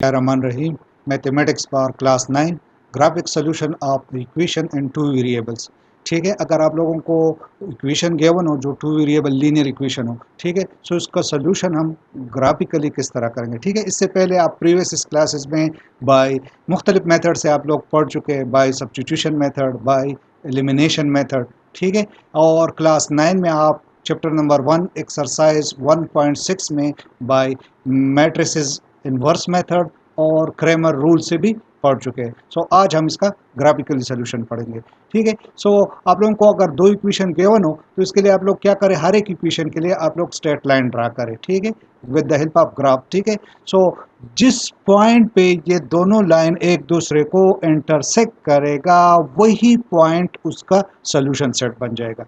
Rahman Rahim mathematics for class 9 graphic solution of equation in two variables. ठीक है, अगर आप लोगों को इक्वेशन गिवन हो जो टू वेरिएबल लीनियर इक्वेशन हो, ठीक है, सो इसका सोल्यूशन हम ग्राफिकली किस तरह करेंगे। ठीक है, इससे पहले आप प्रीवियस क्लासेस में बाय मुख्तलिफ मेथड से आप लोग पढ़ चुके हैं, by substitution method, by elimination method. ठीक है, और क्लास 9 में आप चैप्टर नंबर 1 एक्सरसाइज 1.6 में बाय मैट्रिसेस इन्वर्स मेथड और क्रेमर रूल से भी पढ़ चुके हैं। सो आज हम इसका ग्राफिकली सोल्यूशन पढ़ेंगे। ठीक है, सो आप लोगों को अगर दो इक्वेशन गिवन हो तो इसके लिए आप लोग क्या करें, हर एक इक्वेशन के लिए आप लोग स्ट्रेट लाइन ड्रा करें। ठीक है, with the help of graph. ठीक है, सो जिस पॉइंट पे ये दोनों लाइन एक दूसरे को इंटरसेक्ट करेगा वही पॉइंट उसका सोल्यूशन सेट बन जाएगा।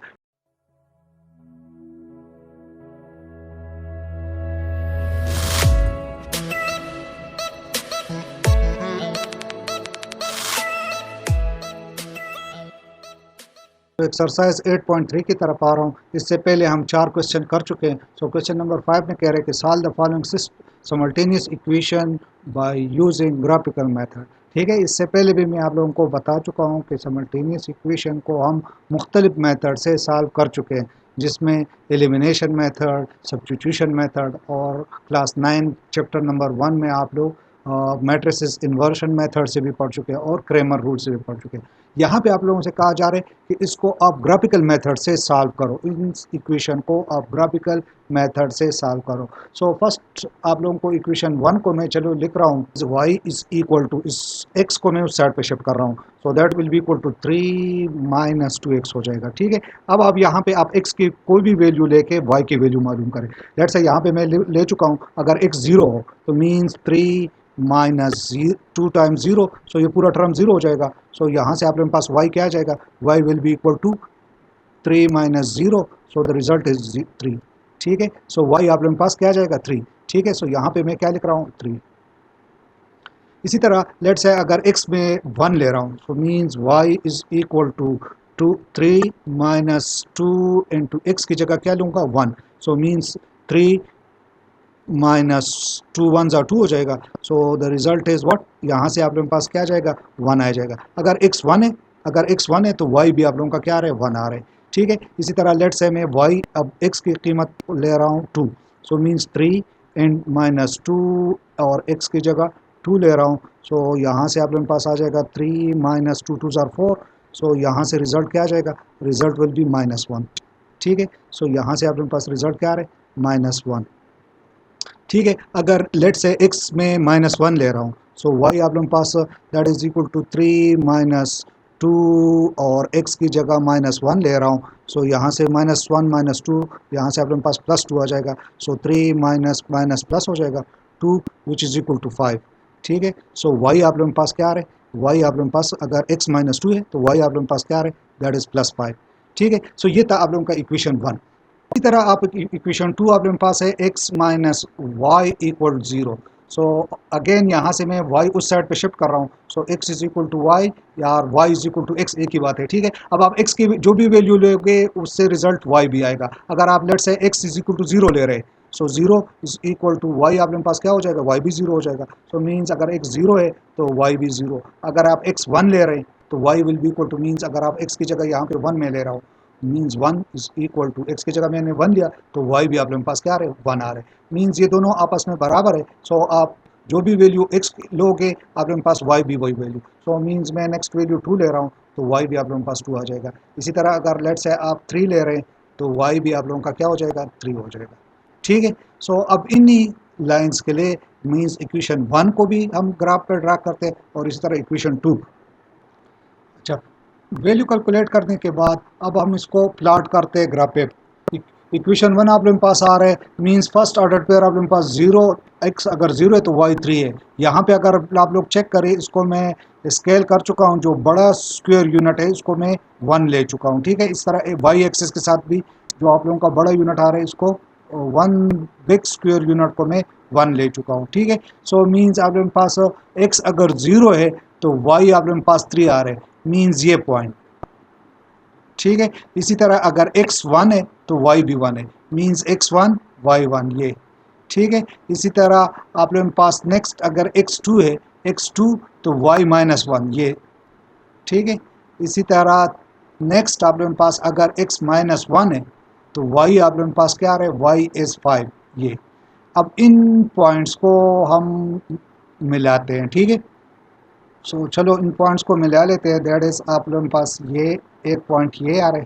तो एक्सरसाइज 8.3 की तरफ आ रहा हूँ। इससे पहले हम 4 क्वेश्चन कर चुके हैं। सो क्वेश्चन नंबर 5 में कह रहे हैं कि solve the following simultaneous equation by using graphical method. ठीक है, इससे पहले भी मैं आप लोगों को बता चुका हूँ कि सिमल्टेनियस इक्वेशन को हम मुख्तलिफ मेथड से सॉल्व कर चुके हैं, जिसमें एलिमिनेशन मेथड, सब्स्टिट्यूशन मेथड, और क्लास 9 चैप्टर नंबर 1 में आप लोग मैट्रिसेस इन्वर्शन मेथड से भी पढ़ चुके हैं और क्रेमर रूल से भी पढ़ चुके हैं। यहाँ पे आप लोगों से कहा जा रहा है कि इसको आप ग्राफिकल मेथड से सॉल्व करो, इस इक्वेशन को आप ग्राफिकल मेथड से सॉल्व करो। सो फर्स्ट आप लोगों को इक्वेशन 1 को मैं चलो लिख रहा हूँ, y इज इक्वल टू, इस x को मैं उस साइड पे शिफ्ट कर रहा हूँ, so that will be equal to 3 minus 2x हो जाएगा। ठीक है, अब आप यहाँ पे आप x की कोई भी वैल्यू लेके y की वैल्यू मालूम करें। लेट्स से यहाँ पे मैं ले चुका हूँ, अगर x 0 हो तो मीन्स 3 माइनस 2 टाइम्स 0, सो ये पूरा टर्म 0 हो जाएगा। सो यहाँ से आप लोगों के पास y क्या आ जाएगा, y will be equal to 3 minus 0, so the result is 3। ठीक है, सो y आप लोगों के पास क्या आ जाएगा 3। ठीक है, सो यहाँ पे मैं क्या लिख रहा हूँ 3। इसी तरह लेट्स से अगर x में 1 ले रहा हूँ, so means y is equal to 3 minus 2 into x की जगह क्या लूँगा 1, सो मीन्स 3 माइनस 2 वन ज़ा 2 हो जाएगा। सो द रिजल्ट इज़ व्हाट, यहाँ से आप लोगों के पास क्या आ जाएगा 1 आ जाएगा। अगर x 1 है, अगर x 1 है तो y भी आप लोगों का क्या आ रहा है 1 आ रहा है। ठीक है, इसी तरह लेट से मैं y अब x की कीमत ले रहा हूँ 2, सो मीन्स 3 एंड माइनस 2 और x की जगह 2 ले रहा हूँ, सो यहाँ से आप लोगों के पास आ जाएगा 3 माइनस 2 2 ज़ार 4, सो यहाँ से रिजल्ट क्या आ जाएगा, रिजल्ट विल बी -1। ठीक है, सो यहाँ से आप लोगों के पास रिजल्ट क्या आ रहा है -1। ठीक है, अगर लेट से x में -1 ले रहा हूँ, सो y आप लोगों के पास that is equal to 3 minus 2 और x की जगह -1 ले रहा हूँ, सो यहाँ से -1 -2, यहाँ से आप लोगों के पास +2 आ जाएगा, सो 3 माइनस माइनस प्लस हो जाएगा 2 विच इज़ इक्वल टू 5। ठीक है, सो y आप लोगों के पास क्या आ रहा है, y आप लोगों के पास अगर x -2 है तो y आप लोगों के पास क्या आ रहा है, दैट इज़ +5। ठीक है, सो ये था आप लोगों का इक्वेशन 1। इसी तरह आप इक्वेशन 2 आप लोगों के पास है x minus y equal 0, so again यहाँ से मैं y उस साइड पे शिफ्ट कर रहा हूँ, so x is equal to y या y is equal to x, एक ही बात है। ठीक है, अब आप x की जो भी वैल्यू लोगे उससे रिजल्ट y भी आएगा। अगर आप लेट से x इज इक्वल टू 0 ले रहे हैं, सो 0 इज इक्वल टू y आप लोगों के पास क्या हो जाएगा, y भी 0 हो जाएगा। सो मीन्स अगर x 0 है तो y भी 0। अगर आप x 1 ले रहे हैं तो y will be equal to, means अगर आप x की जगह यहाँ पे 1 में ले रहा हूँ, means 1 is equal to x की जगह मैंने 1 लिया तो y भी आप लोगों के पास क्या आ रहे हैं 1 आ रहे हैं, मीन्स ये दोनों आपस में बराबर है। सो आप जो भी वैल्यू x लोगे आप लोगों के पास y भी वही वैल्यू, सो मीन्स मैं नेक्स्ट वैल्यू 2 ले रहा हूँ तो y भी आप लोगों के पास 2 आ जाएगा। इसी तरह अगर लेट से आप 3 ले रहे हैं तो y भी आप लोगों का क्या हो जाएगा 3 हो जाएगा। ठीक है, सो अब इन्हीं लाइन्स के लिए मीन्स इक्वेशन 1 को भी हम ग्राफ पर ड्रा करते हैं और इसी तरह इक्वेशन 2। अच्छा, वैल्यू कैलकुलेट करने के बाद अब हम इसको प्लॉट करते हैं ग्राफ पे। इक्वेशन 1 आप लोगों के पास आ रहा है, मींस फर्स्ट ऑर्डर पेयर आप लोगों के पास 0, x अगर 0 है तो y 3 है। यहाँ पे अगर आप लोग चेक करें, इसको मैं स्केल कर चुका हूँ, जो बड़ा स्क्वायर यूनिट है इसको मैं 1 ले चुका हूँ। ठीक है, इस तरह y एक्सिस के साथ भी जो आप लोगों का बड़ा यूनिट आ रहा है इसको 1 बिग स्क्वायर यूनिट को मैं 1 ले चुका हूँ। ठीक है, सो मीन्स आप लोगों के पास x अगर 0 है तो y आप लोगों के पास 3 आ रहे हैं, मीन्स ये पॉइंट। ठीक है, इसी तरह अगर x 1 है तो y भी 1 है, मीन्स x 1 y 1 ये। ठीक है। इसी तरह आप लोगों के पास नेक्स्ट अगर x2 है, x2 तो y-1 ये, ठीक है। इसी तरह नेक्स्ट आप लोगों के पास अगर x-1 है तो y आप लोगों के पास क्या आ रहा है, y is 5 ये। अब इन पॉइंट्स को हम मिलाते हैं, ठीक है। सो चलो इन पॉइंट्स को मिला लेते हैं। दैट इज़ आप लोगों के पास ये एक पॉइंट ये आ रहा है,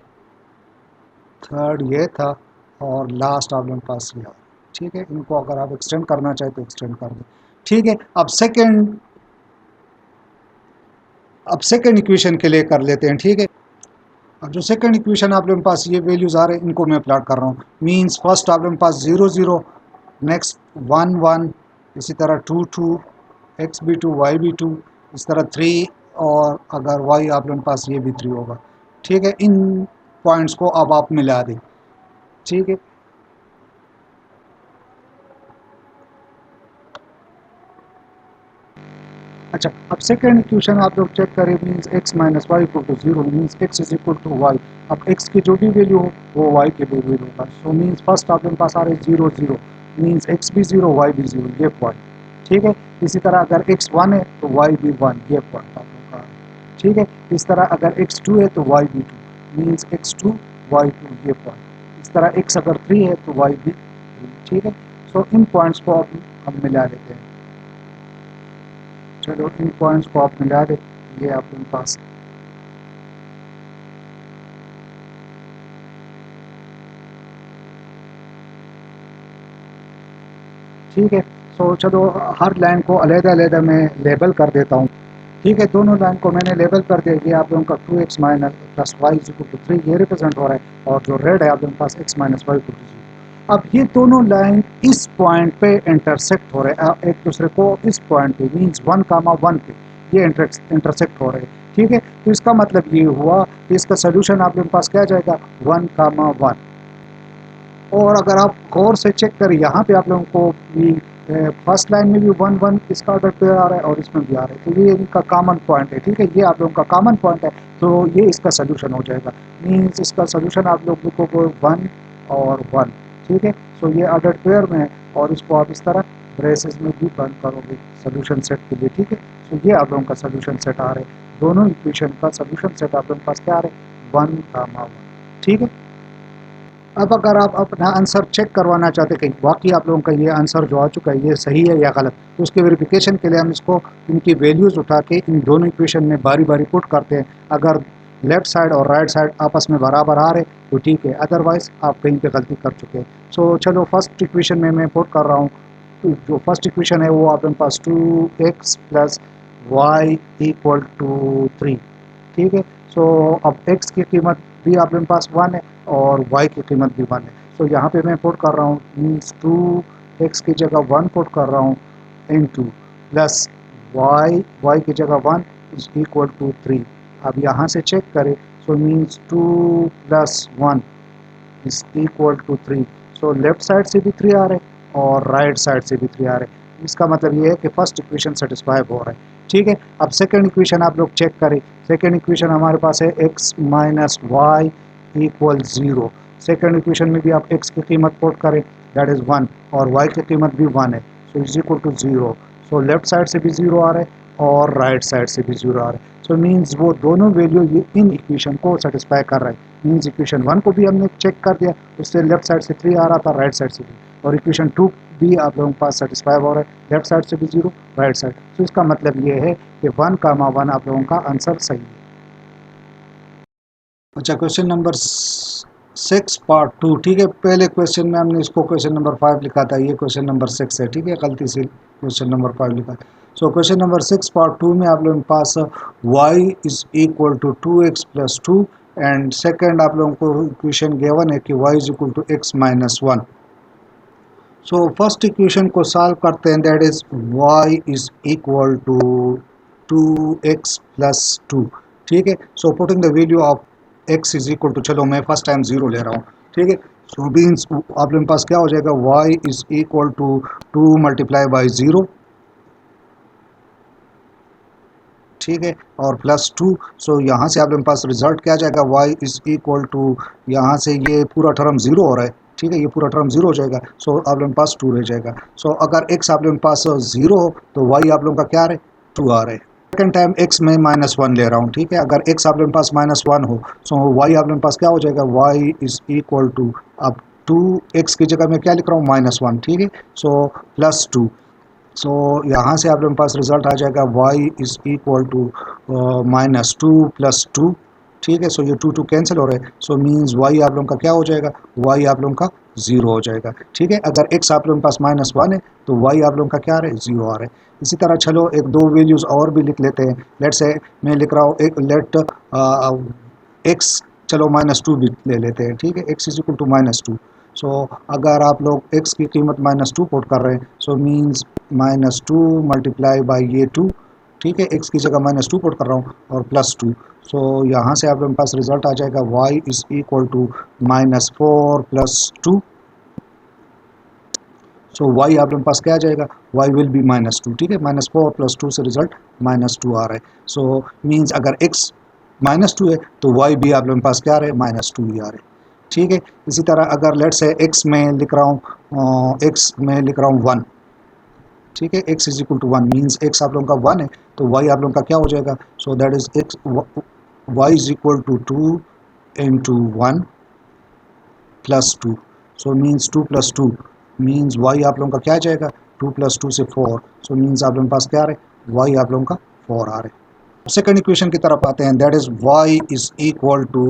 थर्ड ये था, और लास्ट आप लोगों के पास ये आ रहा है, ठीक है। इनको अगर आप एक्सटेंड करना चाहें तो एक्सटेंड कर दें, ठीक है। अब सेकेंड इक्वेशन के लिए कर लेते हैं, ठीक है। अब जो सेकंड इक्वेशन आप लोगों के पास ये वैल्यूज आ रहे हैं, इनको मैं प्लॉट कर रहा हूँ। मींस फर्स्ट आप लोगों के पास 0 0, नेक्स्ट 1 1, इसी तरह 2 2, एक्स बी 2 वाई बी 2, इस तरह 3, और अगर वाई आप लोगों के पास ये भी 3 होगा, ठीक है। इन पॉइंट्स को अब आप मिला दें, ठीक है। अच्छा, अब सेकेंड इक्वेशन आप लोग चेक करें। Means x minus y equal to zero, means x is equal to y. अब एक्स की जो भी वैल्यू हो वो वाई के भी वैल्यू होगा। सो मीन्स फर्स्ट आप लोगों के पास आ रहे जीरो जीरो, मीन्स एक्स भी जीरो वाई भी जीरो, ये पॉइंट, ठीक है। इसी तरह अगर एक्स वन है तो वाई भी वन, ये पॉइंट आप लोग का, ठीक है। इस तरह अगर एक्स टू है तो वाई भी two, means x two y two, ये पॉइंट। इस तरह एक्स अगर थ्री है तो वाई भी थ्री, ठीक है। सो इन पॉइंट्स को अब हम मिला लेते हैं। चलो इन पॉइंट्स को आप मिला दें, ये आपके पास, ठीक है। सो चलो हर लाइन को अलग-अलग मैं लेबल कर देता हूँ, ठीक है। दोनों लाइन को मैंने लेबल कर दिया। ये आप लोगों का 2x minus plus y is equal to 3 ये रिप्रेजेंट हो रहा है, और जो रेड है आप लोगों के पास x minus y equal to 0। अब ये दोनों लाइन इस पॉइंट पे इंटरसेक्ट हो रहे हैं एक दूसरे को, इस पॉइंट पे मीन्स 1,1 पे ये इंटरसेक्ट हो रहे हैं, ठीक है। तो इसका मतलब ये हुआ कि इसका सोल्यूशन आप लोगों के पास क्या आ जाएगा, 1,1। और अगर आप गौर से चेक करें यहाँ पे आप लोगों को भी फर्स्ट लाइन में भी 1 1 इसका ऑर्डर पे आ रहा है और इसमें भी आ रहा है, तो ये इनका कॉमन पॉइंट है, ठीक है। ये आप लोगों का कॉमन पॉइंट है, तो ये इसका सोल्यूशन हो जाएगा। मीन्स इसका सोल्यूशन आप लोग लिखोगे 1 और 1, ठीक है। सो ये ऑर्डर पेयर में है, और इसको आप इस तरह ब्रेसेस में भी बंद करोगे सोल्यूशन सेट के लिए, ठीक है। सो ये आप लोगों का सोल्यूशन सेट आ रहा है। दोनों इक्वेशन का सोल्यूशन सेट आप लोगों के पास क्या आ रहा है, 1,1, ठीक है। अब अगर आप अपना आंसर चेक करवाना चाहते हैं कि वाकई आप लोगों का ये आंसर जो आ चुका है ये सही है या गलत, तो उसके वेरिफिकेशन के लिए हम इसको इनकी वैल्यूज़ उठा के इन दोनों इक्वेशन में बारी बारी पुट करते हैं। अगर लेफ्ट साइड और राइट साइड आपस में बराबर आ रहे तो ठीक है, अदरवाइज़ आप कहीं पे गलती कर चुके हैं। सो चलो फर्स्ट इक्वेशन में मैं पुट कर रहा हूँ। तो जो फर्स्ट इक्वेशन है वो आपके पास 2x plus y equal to 3, ठीक है। सो अब x की कीमत भी आप लोगों के पास 1 है और y की कीमत भी 1 है। सो यहाँ पे मैं पुट कर रहा हूँ, मीन्स 2x की जगह 1 पुट कर रहा हूँ, इनटू प्लस y की जगह 1 इज इक्वल टू 3। अब यहाँ से चेक करें, so means 2 plus 1 is equal to 3। So left side से भी 3 आ रहे हैं और राइट साइड से भी 3 आ रहे हैं। इसका मतलब ये है कि फर्स्ट इक्वेशन सेटिस्फाई हो रहा है, ठीक है। अब सेकेंड इक्वेशन आप लोग चेक करें। सेकेंड इक्वेशन हमारे पास है x minus y equal zero. Second equation में भी आप एक्स की कीमत पुट करें, दैट इज़ 1, और वाई की कीमत भी 1 है, so is equal to 0। So left side से भी 0 आ रहा है और राइट साइड से भी 0 आ रहा है। सो मीन्स वो दोनों वैल्यू ये इन इक्वेशन को सेटिस्फाई कर रहा है। मीन्स इक्वेशन 1 को भी हमने चेक कर दिया, उससे लेफ्ट साइड से 3 आ रहा था, राइट साइड से भी, और इक्वेशन 2 भी आप लोगों के पास सेटिस्फाई हो रहा है, लेफ्ट साइड से भी 0, राइट साइड। तो इसका मतलब ये है कि 1,1 आप लोगों का आंसर सही है। अच्छा, क्वेश्चन नंबर 6 पार्ट 2, ठीक है। पहले क्वेश्चन में हमने इसको क्वेश्चन नंबर 5 लिखा था, ये क्वेश्चन नंबर 6 है, ठीक है। गलती से क्वेश्चन नंबर 5 लिखा। सो क्वेश्चन नंबर 6 पार्ट 2 में आप लोगों के पास y is equal to 2x plus 2, and second आप लोगों को इक्वेशन गिवन है कि y is equal to x minus 1। So first equation को सॉल्व करते हैं, that is y is equal to 2x plus 2, ठीक है। So putting the value of x is equal to, चलो मैं फर्स्ट टाइम 0 ले रहा हूँ, ठीक है। सो मीन्स आप लोगों के पास क्या हो जाएगा, y is equal to 2 multiply by 0, ठीक है, और प्लस 2। सो यहाँ से आप लोगों के पास रिजल्ट क्या आ जाएगा, y इज इक्वल टू, यहाँ से ये पूरा टर्म 0 हो रहा है, ठीक है, ये पूरा टर्म जीरो हो जाएगा, सो आप लोगों के पास 2 रह जाएगा। सो अगर x आप लोगों के पास 0 हो तो y आप लोगों का क्या है, 2 आ रहा है। सेकेंड टाइम x में -1 ले रहा हूँ, ठीक है, अगर x आप लोगों के पास -1 हो, सो y आप लोगों के पास क्या हो जाएगा, y इज इक्वल टू, अब 2x की जगह मैं क्या लिख रहा हूँ, -1, ठीक है, सो +2। सो यहाँ से आप लोगों के पास रिजल्ट आ जाएगा y इज इक्वल टू -2 + 2, ठीक है, सो ये 2 कैंसिल हो रहे हैं, सो मीन्स y आप लोगों का क्या हो जाएगा, y आप लोगों का 0 हो जाएगा, ठीक है। अगर x आप लोगों के पास -1 है तो y आप लोगों का क्या आ रहा है, 0 आ रहा है। इसी तरह चलो एक दो वैल्यूज़ और भी लिख लेते हैं। लेट से मैं लिख रहा हूँ एक लेट x, चलो -2 भी ले लेते हैं, ठीक है, x इज इक्वल टू -2। सो अगर आप लोग x की कीमत -2 पुट कर रहे हैं, सो मीन्स -2 मल्टीप्लाई बाई ये 2, ठीक है, x की जगह -2 पुट कर रहा हूँ और +2। सो यहाँ से आप लोगों के पास रिजल्ट आ जाएगा y is equal to -4 + 2। So y आप लोगों के पास क्या आ जाएगा, y विल बी -2, ठीक है, -4 + 2 से रिजल्ट -2 आ रहा है। सो मीन्स अगर x -2 है तो y भी आप लोगों के पास क्या आ रहा है, -2 ही आ रहा है, ठीक है। इसी तरह अगर लेट से x में लिख रहा हूँ, x में लिख रहा हूँ 1, ठीक है, x is equal to 1, means x आप लोगों का 1 है तो y आप लोगों का क्या हो जाएगा, so that is x, y is equal to 2 into 1 + 2, so means 2 + 2 means y आप लोगों का क्या आ जाएगा, 2 + 2 से 4, सो मीन्स आप लोगों के पास क्या आ रहा है, y आप लोगों का 4 आ रहा है। सेकंड इक्वेशन की तरफ आते हैं, that is y is equal to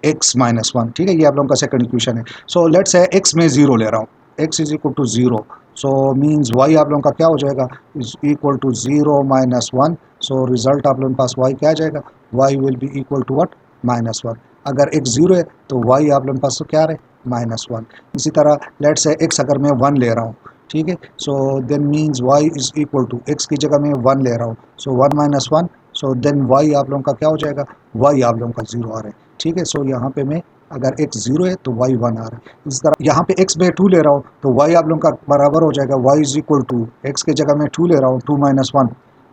x -1, ठीक है, ये आप लोगों का सेकंड इक्वेशन है। सो लेट्स से x में 0 ले रहा हूँ, x is equal to 0, so means y आप लोगों का क्या हो जाएगा, is equal to 0 -1, so result आप लोगों के पास y क्या आ जाएगा, y will be equal to what, -1। अगर x 0 है तो y आप लोगों के पास क्या आ रहा है, -1। इसी तरह लेट से x अगर मैं 1 ले रहा हूँ, ठीक है, so then means y is equal to, x की जगह मैं 1 ले रहा हूँ, सो 1 - 1, सो देन y आप लोगों का क्या हो जाएगा, y आप लोगों का 0 आ रहा है, ठीक है। सो यहाँ पे मैं अगर x 0 है तो y 1 आ रहा है। इस तरह यहाँ पे x में 2 ले रहा हूँ तो y आप लोगों का बराबर हो जाएगा, y is equal to, x की जगह मैं 2 ले रहा हूँ, 2 - 1,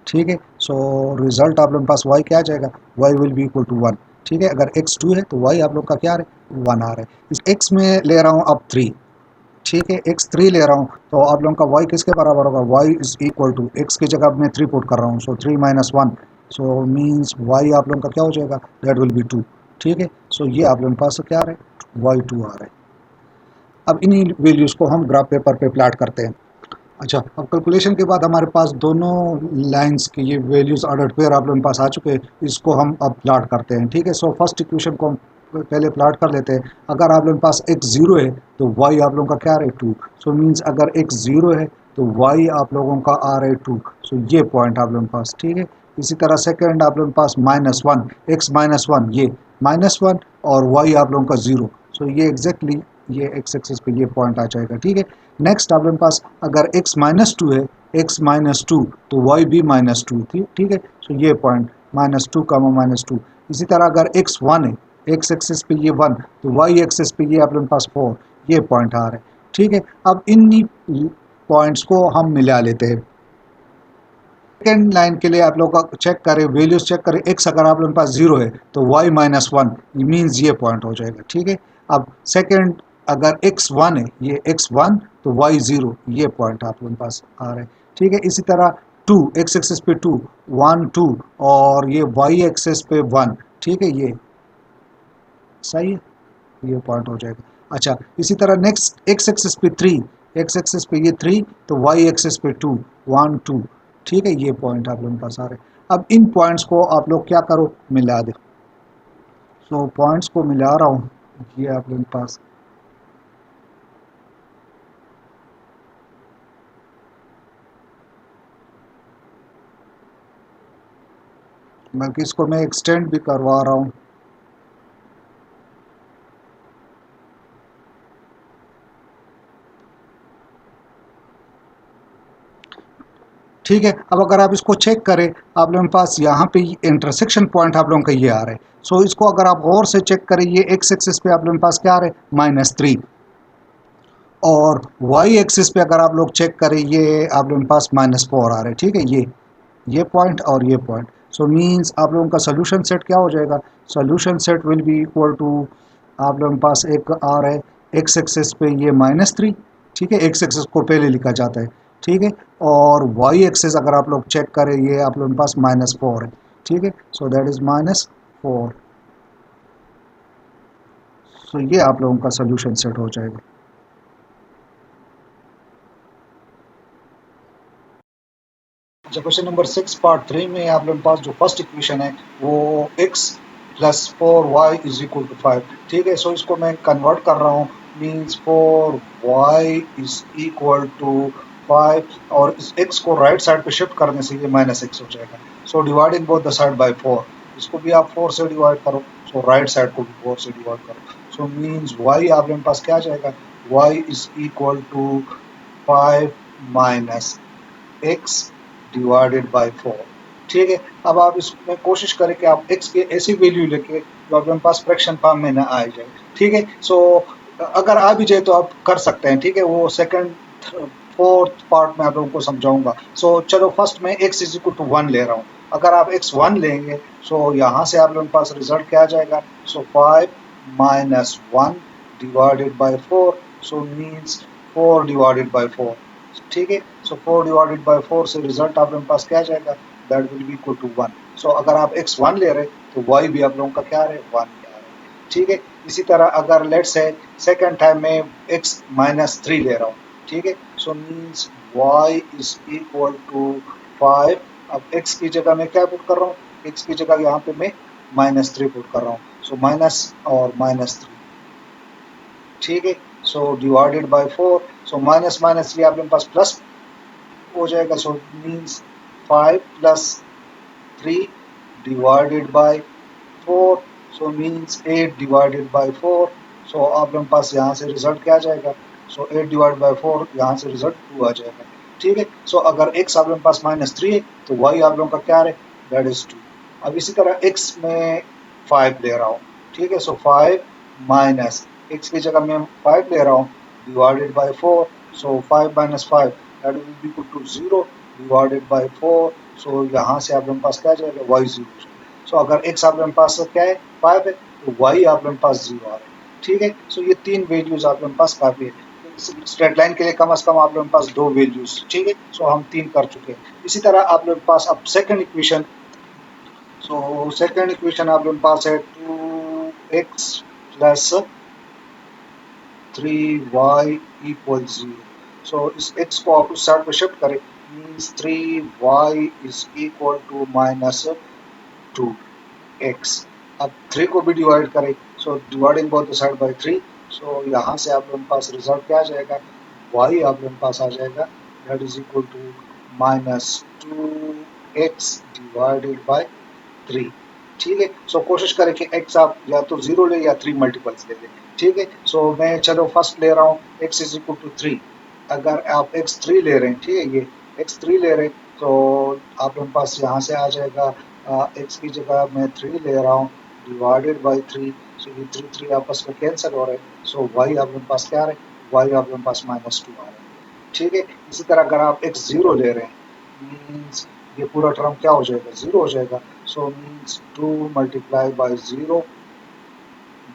ठीक है। सो रिजल्ट आप लोगों के पास y क्या आ जाएगा, y will be equal to 1, ठीक है। अगर x 2 है तो y आप लोग का क्या आ रहा है, 1 आ रहा है। इस x में ले रहा हूँ अब 3, ठीक है, x 3 ले रहा हूँ तो आप लोगों का y किसके बराबर होगा, y is equal to, x की जगह मैं 3 पुट कर रहा हूँ, सो 3 - 1, सो मीन्स y आप लोगों का क्या हो जाएगा, दैट विल बी 2, ठीक है। सो ये आप लोगों के पास क्या आ रहा है, y2 आ रहा है। अब इन्हीं वैल्यूज़ को हम ग्राफ पेपर पे प्लाट करते हैं। अच्छा, अब कैलकुलेशन के बाद हमारे पास दोनों लाइंस की ये वैल्यूज़ ऑर्डर पेयर आप लोगों के पास आ चुके हैं, इसको हम अब प्लाट करते हैं, ठीक है। सो फर्स्ट इक्वेशन को हम पहले प्लाट कर लेते हैं। अगर आप लोगों के पास x 0 है तो y आप लोगों का क्या आ रहा है, 2, सो मीन्स अगर x 0 है तो y आप लोगों का आ रहा है 2, सो ये पॉइंट आप लोगों के पास, ठीक है। इसी तरह सेकेंड आप लोगों के पास -1, x -1, ये -1 और y आप लोगों का 0, सो ये एग्जैक्टली ये x एक्सिस पे ये पॉइंट आ जाएगा, ठीक है। नेक्स्ट आप लोगों के पास अगर x -2 है, x -2 तो y भी -2 थी, ठीक है, सो ये पॉइंट -2, -2। इसी तरह अगर x 1 है, x एक्सिस पे ये 1 तो y एक्सिस पे ये आप लोगों के पास 4, ये पॉइंट आ रहा है, ठीक है। अब इन्हीं पॉइंट्स को हम मिला लेते हैं। सेकेंड लाइन के लिए आप लोग का चेक करें, वैल्यूज चेक करें, x अगर आप लोगों के पास 0 है तो y -1 मीन्स ये पॉइंट हो जाएगा, ठीक है। अब सेकेंड अगर x 1 है, ये x 1 तो y 0, ये पॉइंट आप लोगों के पास आ रहा है, ठीक है। इसी तरह 2, x एक्सिस पे 2, 1 2 और ये y एक्सिस पे 1, ठीक है, ये सही है, ये पॉइंट हो जाएगा। अच्छा, इसी तरह नेक्स्ट x एक्सिस पे 3, x एक्सिस पे ये 3 तो y एक्सिस पे 2, 1 2, ठीक है, ये पॉइंट आप लोगों के पास आ रहे हैं। अब इन पॉइंट्स को आप लोग क्या करो, मिला दो। सो पॉइंट्स को मिला रहा हूँ, ये आप लोगों के पास बल्कि इसको मैं एक्सटेंड भी करवा रहा हूँ। ठीक है, अब अगर आप इसको चेक करें, आप लोगों के पास यहाँ पे इंटरसेक्शन पॉइंट आप लोगों का ये आ रहा है। सो इसको अगर आप और से चेक करें, ये x एक्सिस पे आप लोगों के पास क्या आ रहा है, -3, और y एक्सिस पे अगर आप लोग चेक करें, ये आप लोगों के पास -4 आ रहा है, ठीक है, ये पॉइंट और ये पॉइंट। सो मीन्स आप लोगों का सोल्यूशन सेट क्या हो जाएगा, solution set will be equal to, आप लोगों के पास एक आ रहा है एक्स एक्सेस पे ये -3, ठीक है, एक्स एक्सेस को पहले लिखा जाता है, ठीक है। और वाई एक्सेस अगर आप लोग चेक करें, ये आप लोगों के पास -4 है, ठीक है। So that is -4। सो ये आप लोगों का सोल्यूशन सेट हो जाएगा। अच्छा, क्वेश्चन नंबर 6 पार्ट 3 में आप लोगों के पास जो फर्स्ट इक्वेशन है वो x plus 4y is equal to 5, ठीक है। सो इसको मैं कन्वर्ट कर रहा हूँ, means 4y is equal to 5, और इस x को राइट साइड पे शिफ्ट करने से ये -x हो जाएगा। So dividing both the side bye 4, इसको भी आप 4 से डिवाइड करो, सो राइट साइड को भी 4 से डिवाइड करो। सो मीन्स y आप लोगों के पास क्या आ जाएगा, y is equal to 5 minus x divided by 4, ठीक है। अब आप इसमें कोशिश करें कि आप x की ऐसी वैल्यू लेके जो आपके पास फ्रैक्शन फॉर्म में ना आ जाए, ठीक है। सो अगर आ भी जाए तो आप कर सकते हैं, ठीक है। वो सेकंड फोर्थ पार्ट में आप लोगों को समझाऊंगा। सो चलो फर्स्ट में x इज इक्वल टू 1 ले रहा हूँ। अगर आप x 1 लेंगे, सो यहाँ से आप लोगों के पास रिजल्ट क्या आ जाएगा, सो 5 minus 1 divided by 4, so means 4 divided by 4, ठीक है। सो 4 डिवाइडेड बाय 4 से रिजल्ट आप लोगों के पास क्या आ जाएगा, that will be equal to 1। So अगर आप x 1 ले रहे तो y भी आप लोगों का क्या आ रहा है, 1 आ रहा है, ठीक है। इसी तरह अगर लेट्स है सेकंड टाइम में x -3 ले रहा हूँ, ठीक है। So means y is equal to 5। अब x की जगह मैं क्या पुट कर रहा हूँ, x की जगह यहाँ पे मैं -3 पुट कर रहा हूँ, सो माइनस और -3, ठीक है। So divided by 4, so minus minus ये आप लोगों के पास प्लस हो जाएगा, so means 5 plus 3 divided by 4, so means 8 divided by 4। सो आप लोगों के पास यहाँ से रिजल्ट क्या आ जाएगा, सो 8 डिवाइड बाय 4, यहाँ से रिजल्ट 2 आ जाएगा, ठीक है। सो अगर x आप लोगों के पास -3 है तो y आप लोगों का क्या है, दैट इज 2। अब इसी तरह x में 5 ले रहा हूँ, ठीक है। सो 5 माइनस x की जगह मैं 5 ले रहा हूँ divided by 4, so 5 minus 5 that will be equal to 0 divided by 4। So यहाँ से आप लोगों के पास क्या आ जाएगा, y 0। सो अगर x आप लोगों के पास क्या है, 5 है, तो y आप लोगों के पास 0 आ रहा है, ठीक है। सो ये तीन वैल्यूज आप लोगों के पास काफी है। स्ट्रेट लाइन के लिए कम से कम आप लोगों के पास दो वैल्यूज, ठीक है। सो हम तीन कर चुके हैं। इसी तरह आप लोगों के पास अब second equation, so second equation आप लोगों के पास है 2x प्लस 3y इक्वल 0। सो इस x को आप उस साइड पर शिफ्ट करें, means 3y is equal to -2x। अब 3 को भी डिवाइड करें, so dividing both the side bye 3, सो यहाँ से आप लोगों के पास रिजल्ट क्या आ जाएगा, y आप लोगों के पास आ जाएगा, that is equal to -2x divided by 3, ठीक है। सो कोशिश करें कि x आप या तो 0 ले या 3 मल्टीपल्स ले लें, ठीक है। सो मैं चलो फर्स्ट ले रहा हूँ x इज इक्वल टू 3। अगर आप x3 ले रहे हैं, ठीक है, ये x3 ले रहे हैं, तो आप लोगों के पास यहाँ से आ जाएगा x की जगह मैं 3 ले रहा हूँ डिवाइडेड बाई 3, सो ये 3 3 आपस में कैंसिल हो रहे हैं, सो y आप लोगों के पास क्या आ रहा है, y आप लोगों के पास -2 आ रहा है, ठीक है। इसी तरह अगर आप x0 ले रहे हैं, मीन्स ये पूरा टर्म क्या हो जाएगा, 0 हो जाएगा। So means 2 multiply by 0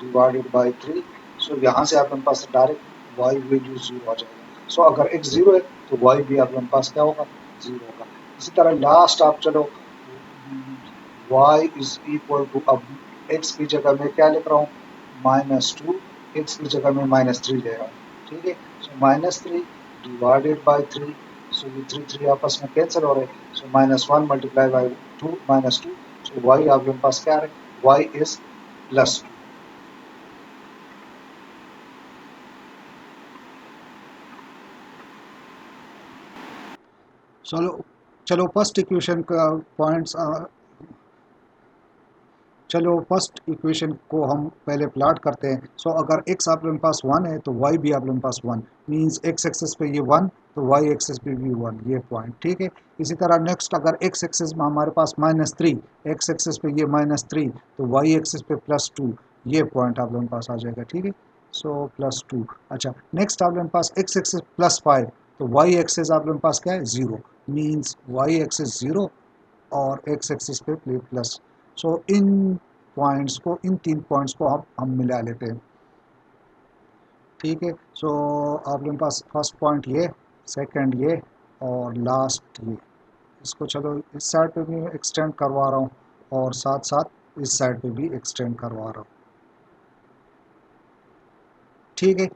divided by 3, सो यहाँ से आप लोगों के पास डायरेक्ट y वैल्यू 0 आ जाएगा। सो अगर x 0 है तो y भी आप लोगों के पास क्या होगा, 0 होगा। इसी तरह लास्ट आप चलो y इज इक्वल टू, अब x की जगह मैं क्या लिख रहा हूँ, -2, x की जगह मैं -3 ले रहा हूँ, ठीक है। सो -3 डिवाइडेड बाई 3, सो ये 3 3 आपस में कैंसिल हो रहे हैं, सो -1 मल्टीप्लाई बाई 2 -2, सो y आप लोगों के पास क्या आ रहा है, y इज +2। चलो चलो फर्स्ट इक्वेशन का पॉइंट्स, चलो फर्स्ट इक्वेशन को हम पहले प्लाट करते हैं। सो अगर x आप लोगों के पास 1 है तो y भी आप लोगों के पास 1, मींस x एक्सेस पे ये 1 तो y एक्सेस पे भी 1, ये पॉइंट, ठीक है। इसी तरह नेक्स्ट अगर x एक्सेस में हमारे पास -3, x एक्सेस पे ये -3 तो y एक्सेस पे +2, ये पॉइंट आप लोगों के पास आ जाएगा, ठीक है। सो +2। अच्छा, नेक्स्ट आप लोगों के पास x एक्सेस +5 तो y एक्सेस आप लोगों के पास क्या है, 0, मींस y एक्सेस 0 और x एक्सिस पे प्लस। सो इन तीन पॉइंट्स को हम मिला लेते हैं। ठीक है। सो आप लोगों के पास फर्स्ट पॉइंट ये, सेकंड ये और लास्ट ये। इसको चलो इस साइड पे भी एक्सटेंड करवा रहा हूँ और साथ साथ इस साइड पे भी एक्सटेंड करवा रहा हूँ। ठीक है।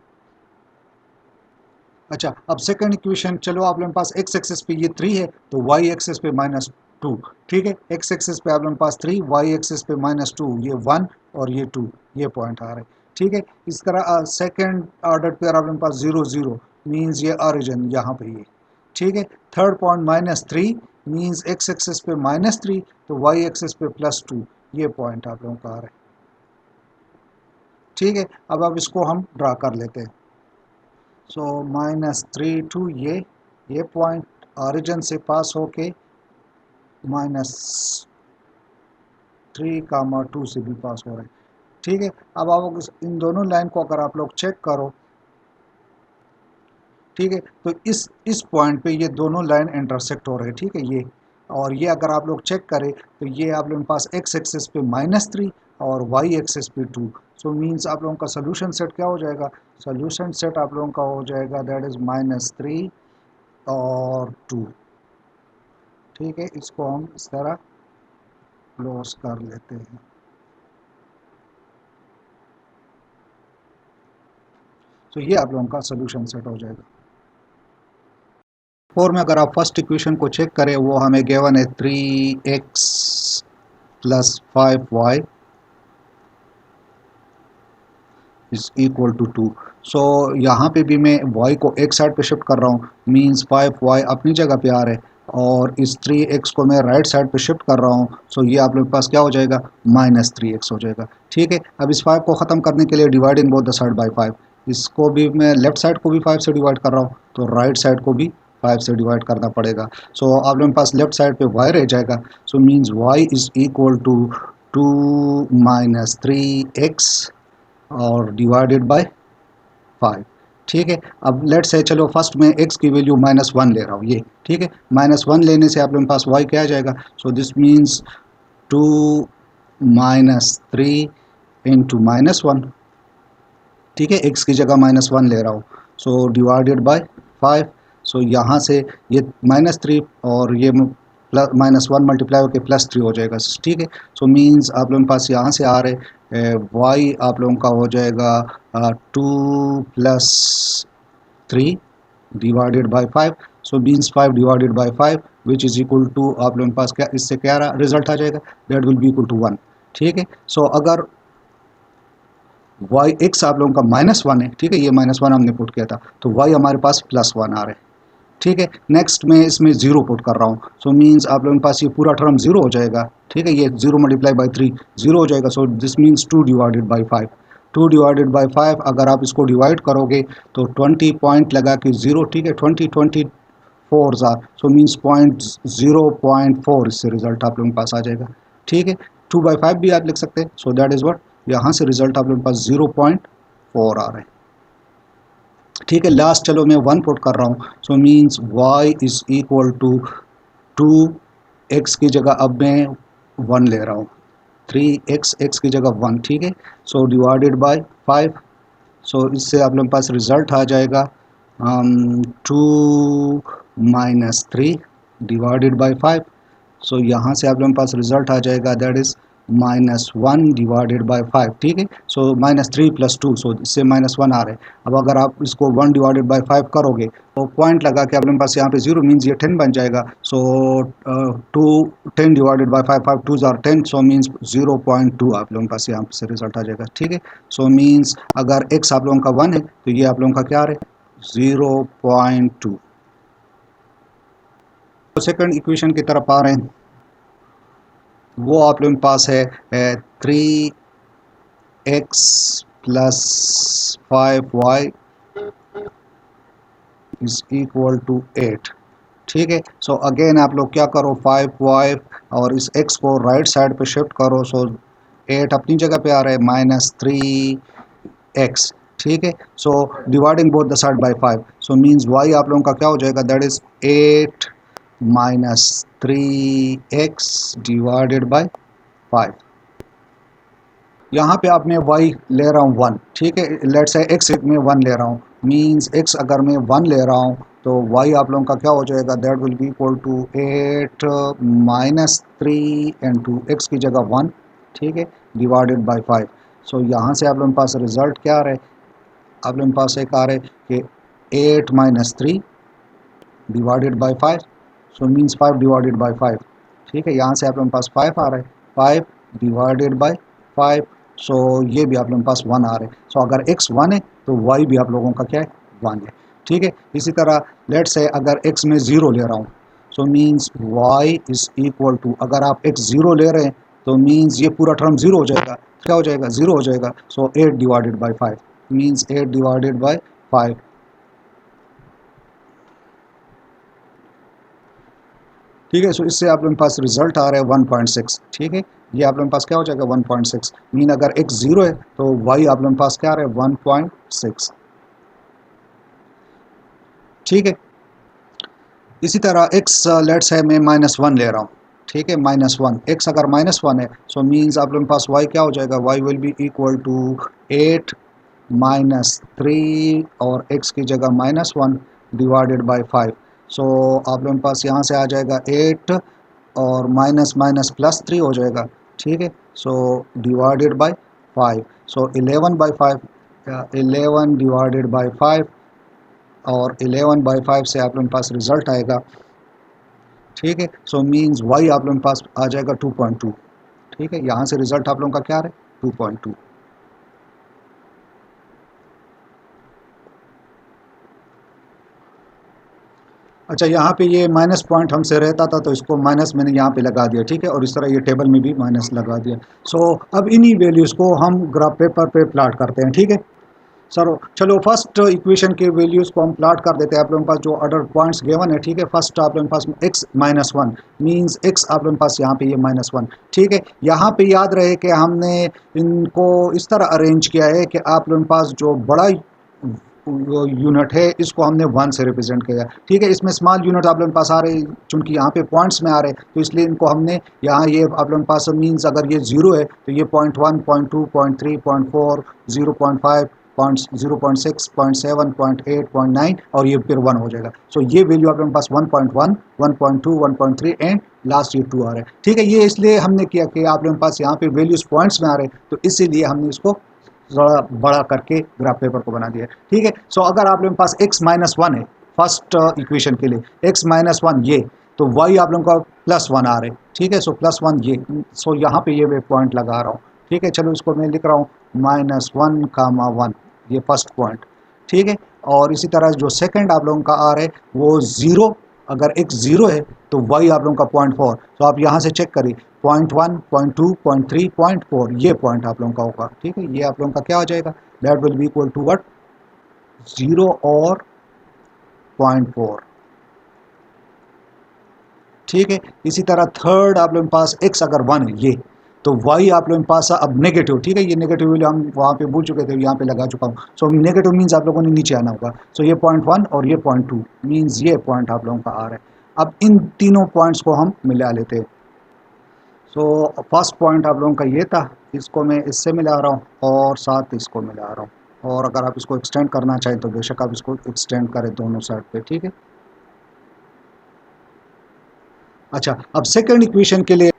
अच्छा, अब सेकंड इक्वेशन, चलो आप लोगों के पास एक्स एक्सिस पे ये 3 है तो वाई एक्सिस पे -2। ठीक है, एक्स एक्सिस पे आप लोगों के पास 3, वाई एक्सिस पे -2, ये 1 और ये 2, ये पॉइंट आ रहे हैं। ठीक है, इस तरह सेकंड ऑर्डर पे आप लोगों के पास 0 0 मीन्स ये ओरिजिन यहाँ पे ये। ठीक है, third point -3 means x axis पे -3 तो वाई एक्सिस पे +2, ये पॉइंट आप लोगों का आ रहा है। ठीक है, अब इसको हम ड्रा कर लेते हैं। सो -3 टू ये पॉइंट ऑरिजिन से पास होके -3, 2 से भी पास हो रहे हैं। ठीक है, अब आप इन दोनों लाइन को अगर आप लोग चेक करो, ठीक है, तो इस पॉइंट पे ये दोनों लाइन इंटरसेक्ट हो रहे हैं। ठीक है, ये और ये अगर आप लोग चेक करें तो ये आप लोगों के पास एक्स एक्सिस पे -3 और वाई एक्सिस पे 2। सो मीन्स आप लोगों का सोल्यूशन सेट क्या हो जाएगा? सोल्यूशन सेट आप लोगों का हो जाएगा दैट इज़ -3 और 2। ठीक है, इसको हम इस तरह क्लोज कर लेते हैं। तो ये आप लोगों का सोल्यूशन सेट हो जाएगा। फोर में अगर आप फर्स्ट इक्वेशन को चेक करें, वो हमें गिवन है 3x + 5y is equal to 2। सो यहाँ पे भी मैं y को एक साइड पे शिफ्ट कर रहा हूँ, मीन्स 5y अपनी जगह पे आ रहे हैं और इस 3x को मैं राइट साइड पे शिफ्ट कर रहा हूँ। सो ये आप लोग के पास क्या हो जाएगा? -3x हो जाएगा। ठीक है, अब इस 5 को ख़त्म करने के लिए dividing both the side bye 5, इसको भी मैं लेफ्ट साइड को भी 5 से डिवाइड कर रहा हूँ तो राइट साइड को भी 5 से डिवाइड करना पड़ेगा। सो आप लोगों के पास लेफ्ट साइड पे y रह जाएगा। So means y is equal to 2 - 3x और डिवाइडेड बाय 5। ठीक है, अब लेट से चलो फर्स्ट में x की वैल्यू -1 ले रहा हूँ ये। ठीक है, -1 लेने से आप लोगों के पास y क्या आ जाएगा? So this means 2 - 3 into -1। ठीक है, x की जगह -1 ले रहा हूँ, सो डिवाइडेड बाय 5। सो यहाँ से ये -3 और ये -1 मल्टीप्लाई होकर +3 हो जाएगा। ठीक है, सो मीन्स आप लोगों के पास यहाँ से आ रहे y आप लोगों का हो जाएगा 2 + 3 divided by 5। So means 5 divided by 5 which is equal to आप लोगों के पास क्या, इससे क्या रिजल्ट आ जाएगा? That will be equal to 1। ठीक है, सो अगर वाई एक्स आप लोगों का -1 है, ठीक है, ये -1 हमने पुट किया था तो वाई हमारे पास +1 आ रहा है। ठीक है, नेक्स्ट मैं इसमें 0 पुट कर रहा हूँ। सो मीन्स आप लोगों के पास ये पूरा टर्म 0 हो जाएगा। ठीक है, ये 0 × 3 0 हो जाएगा। So this means 2 divided by 5। 2 divided by 5 अगर आप इसको डिवाइड करोगे तो 20 पॉइंट लगा के 0, ठीक है, 20 4 आर, सो मीन्स 0.4, इससे रिजल्ट आप लोगों के पास आ जाएगा। ठीक है, 2/5 भी आप लिख सकते हैं। सो दैट इज़ व्हाट, यहाँ से रिजल्ट आप लोगों के पास 0.4 आ रहा है। ठीक है, लास्ट चलो मैं 1 पुट कर रहा हूँ। So means y is equal to 2x की जगह अब मैं 1 ले रहा हूँ, 3x x की जगह 1। ठीक है, सो डिवाइडेड बाय 5। सो इससे आप लोगों के पास रिजल्ट आ जाएगा 2 - 3 डिवाइडेड बाय 5। सो यहाँ से आप लोगों के पास रिजल्ट आ जाएगा दैट इज़ -1 डिवाइडेड बाय 5। ठीक है, सो -3 + 2, सो इससे -1 आ रहा है। अब अगर आप इसको 1 डिवाइडेड बाय 5 करोगे तो पॉइंट लगा के आप लोगों के पास यहाँ पे 0 मीन्स ये 10 बन जाएगा। So 2 10 divided by 5, 5 2 are 10, so means 0.2 आप लोगों के पास यहाँ से रिजल्ट आ जाएगा। ठीक है, सो मीन्स अगर x आप लोगों का 1 है तो ये आप लोगों का क्या आ रहा है? 0.2। सेकंड इक्वेशन की तरफ आ रहे हैं, वो आप लोगों के पास है 3x + 5y is equal to 8। ठीक है, सो अगेन आप लोग क्या करो, 5y और इस x को राइट साइड पे शिफ्ट करो। सो 8 अपनी जगह पे आ रहा है -3x। ठीक है, so dividing both the side bye 5। So means y आप लोगों का क्या हो जाएगा? That is 8 - 3x divided by 5। यहाँ पे अब मैं y ले रहा हूँ 1, ठीक है। लेट्स से x में 1 ले रहा हूँ, मींस x अगर मैं 1 ले रहा हूँ तो y आप लोगों का क्या हो जाएगा, that will be equal to 8 minus 3 into x की जगह 1, ठीक है, डिवाइडेड बाय 5। सो यहाँ से आप लोगों के पास रिजल्ट क्या आ रहा है, आप लोगों के पास एक आ रहा है कि 8 minus 3 divided by 5, so means 5 divided by 5, ठीक है। यहाँ से आप लोगों के पास 5 आ रहा है, 5 डिवाइडेड बाय 5, सो ये भी आप लोगों के पास 1 आ रहा है। सो अगर x 1 है तो y भी आप लोगों का क्या है, 1 है, ठीक है। इसी तरह लेट से अगर x में 0 ले रहा हूँ, so means y is equal to, अगर आप x 0 ले रहे हैं तो मीन्स ये पूरा टर्म 0 हो जाएगा, क्या हो जाएगा, 0 हो जाएगा। सो 8 divided by 5 means 8 divided by 5, ठीक है। सो इससे आप लोगों के पास रिजल्ट आ रहा है 1.6, ठीक है। ये आप लोगों के पास क्या हो जाएगा, 1.6 मीन अगर x 0 है तो y आप लोगों के पास क्या आ रहा है, 1.6, ठीक है। इसी तरह x लेट्स है मैं -1 ले रहा हूँ, ठीक है, -1, x अगर -1 है सो मीन्स आप लोगों के पास y क्या हो जाएगा, y will be equal to 8 minus 3 और x की जगह -1 डिवाइडेड बाय 5। सो आप लोगों के पास यहाँ से आ जाएगा 8 और माइनस माइनस प्लस 3 हो जाएगा, ठीक है। So divided by 5, so 11 by 5, 11 divided by 5 और 11 बाई 5 से आप लोगों के पास रिजल्ट आएगा, ठीक है। सो मीन्स y आप लोगों के पास आ जाएगा 2.2, ठीक है। यहाँ से रिजल्ट आप लोगों का क्या आ रहा है, 2.2। अच्छा, यहाँ पे ये माइनस पॉइंट हमसे रहता था तो इसको माइनस मैंने यहाँ पे लगा दिया, ठीक है, और इस तरह ये टेबल में भी माइनस लगा दिया। सो अब इन्हीं वैल्यूज़ को हम ग्राफ पेपर पे प्लाट करते हैं, ठीक है सर। चलो फर्स्ट इक्वेशन के वैल्यूज़ को हम प्लाट कर देते हैं। आप लोगों के पास जो ऑर्डर पॉइंट्स गिवन है, ठीक है, फर्स्ट आप लोगों के पास x -1 मींस x आप लोगों के पास यहाँ पे ये -1, ठीक है। यहाँ पे याद रहे कि हमने इनको इस तरह अरेंज किया है कि आप लोगों के पास जो बड़ा यूनिट है इसको हमने 1 से रिप्रेजेंट किया, ठीक है। इसमें स्मॉल यूनिट आप लोगों के पास आ रहे हैं, चूंकि यहाँ पे पॉइंट्स में आ रहे हैं तो इसलिए इनको हमने यहाँ ये आप लोगों के पास मींस अगर ये 0 है तो ये 0.1 0.2 0.3 0.4 0.5 0.6 0.7 0.8 0.9 और ये फिर 1 हो जाएगा। सो ये वैल्यू आप लोगों के पास 1.1 1.2 1.3 एंड लास्ट ये 2 आ रहा है, ठीक है। ये इसलिए हमने किया कि आप लोगों के पास यहाँ पे वैल्यूज पॉइंट्स में आ रहे हैं तो इसीलिए हमने इसको थोड़ा बड़ा करके ग्राफ पेपर को बना दिया, ठीक है। सो अगर आप लोगों के पास x-1 है फर्स्ट इक्वेशन के लिए, x-1 ये, तो y आप लोगों का +1 आ रहे, ठीक है। सो +1 ये, सो यहाँ पे ये मैं पॉइंट लगा रहा हूँ, ठीक है। चलो इसको मैं लिख रहा हूँ -1, 1 ये फर्स्ट पॉइंट, ठीक है। और इसी तरह जो सेकंड आप लोगों का आ रहा है वो 0, अगर x 0 है तो y आप लोगों का 0.4, तो आप यहाँ से चेक करिए 0.1 0.2 0.3 0.4 ये पॉइंट आप लोगों का होगा, ठीक है। ये आप लोगों का क्या हो जाएगा, that will be equal to what, 0 और 0.4, ठीक है। इसी तरह थर्ड आप लोगों के पास x अगर 1 है ये, तो y आप लोगों के पास अब नेगेटिव, ठीक है। ये नेगेटिव वैल्यू हम वहाँ पे भूल चुके थे, यहाँ पे लगा चुका हूँ। सो नेगेटिव मीन्स आप लोगों ने नीचे आना होगा। सो ये 0.1 और ये 0.2 मीन्स ये पॉइंट आप लोगों का आ रहा है। अब इन तीनों पॉइंट्स को हम मिला लेते हैं। सो फर्स्ट पॉइंट आप लोगों का ये था, इसको मैं इससे मिला रहा हूँ और साथ इसको मिला रहा हूँ, और अगर आप इसको एक्सटेंड करना चाहें तो बेशक आप इसको एक्सटेंड करें दोनों साइड पे, ठीक है। अच्छा, अब सेकंड इक्वेशन के लिए